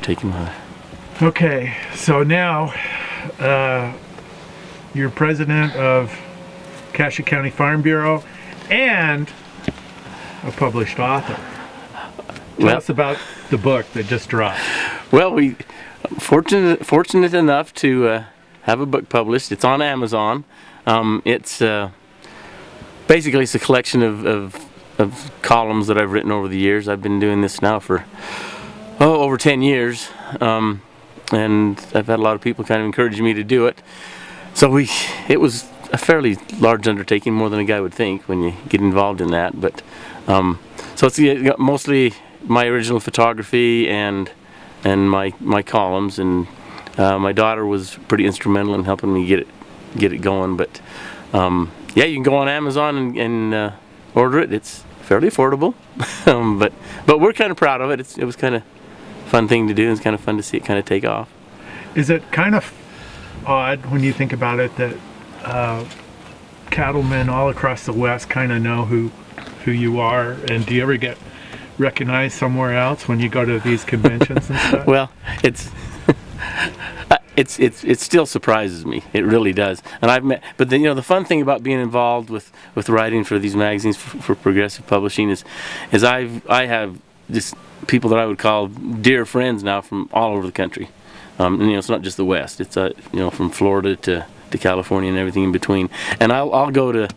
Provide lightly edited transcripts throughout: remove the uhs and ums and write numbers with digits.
undertaking my life. Okay, so now you're president of Cassia County Farm Bureau and a published author. Tell us about the book that just dropped. Well, we fortunate enough to have a book published. It's on Amazon. It's basically it's a collection of columns that I've written over the years. I've been doing this now for over 10 years, and I've had a lot of people kind of encouraging me to do it. So it was a fairly large undertaking, more than a guy would think when you get involved in that. But so it's mostly my original photography and my columns, and my daughter was pretty instrumental in helping me get it going. But yeah, you can go on Amazon and order it. It's fairly affordable, but we're kind of proud of it. It was kind of fun thing to do. It's kind of fun to see it kind of take off. Is it kind of odd when you think about it that cattlemen all across the West kind of know who you are? And do you ever get recognized somewhere else when you go to these conventions and stuff? Well, it still surprises me. It really does. And I've met, but then, the fun thing about being involved with writing for these magazines for Progressive Publishing is I have just people that I would call dear friends now from all over the country. And, it's not just the West. It's from Florida to California and everything in between. And I'll go to,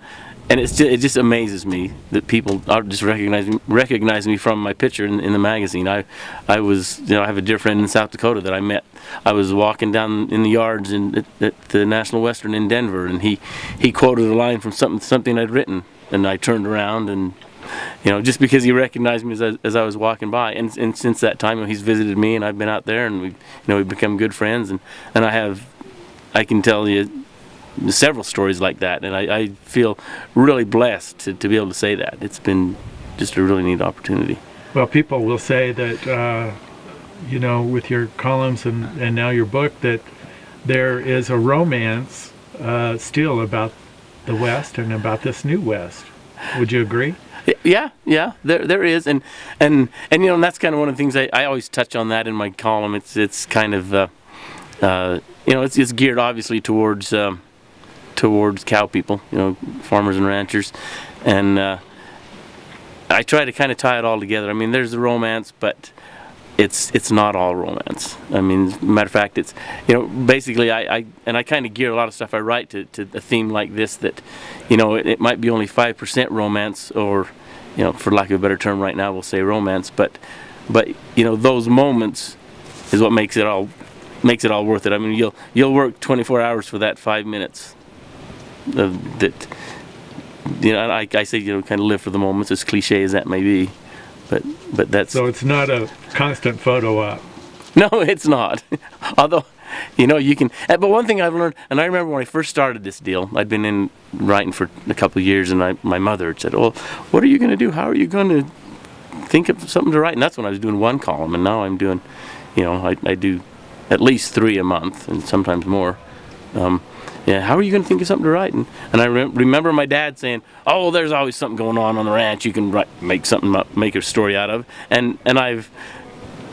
and it just amazes me that people are just recognize me from my picture in the magazine. I have a dear friend in South Dakota that I met. I was walking down in the yards at the National Western in Denver, and he quoted a line from something I'd written, and I turned around and just because he recognized me as I was walking by, and since that time he's visited me, and I've been out there, and we've become good friends, and I can tell you several stories like that, and I feel really blessed to be able to say that. It's been just a really neat opportunity. Well, people will say that with your columns and now your book, that there is a romance still about the West and about this new West. Would you agree? Yeah, there is, and that's kind of one of the things I always touch on that in my column. It's kind of it's geared obviously towards cow people, farmers and ranchers, and I try to kind of tie it all together. I mean, there's the romance, but it's not all romance. I mean, matter of fact, it's basically I kind of gear a lot of stuff I write to a theme like this, that it might be only 5% romance, or for lack of a better term right now we'll say romance, but those moments is what makes it all worth it. I mean, you'll work 24 hours for that 5 minutes that I say kind of live for the moments, as cliche as that may be. But that's... So it's not a constant photo op. No, it's not. Although, you can... But one thing I've learned, and I remember when I first started this deal, I'd been in writing for a couple of years, and my mother had said, well, what are you going to do? How are you going to think of something to write? And that's when I was doing one column, and now I'm doing, I do at least 3 a month, and sometimes more. How are you going to think of something to write? And I remember my dad saying, "Oh, there's always something going on the ranch. You can make something up, make a story out of." And I've,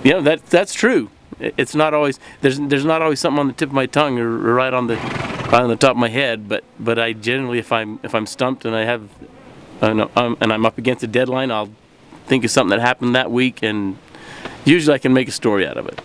that's true. It's not always there's not always something on the tip of my tongue or right on the top of my head. But I generally, if I'm stumped and and I'm up against a deadline, I'll think of something that happened that week, and usually I can make a story out of it.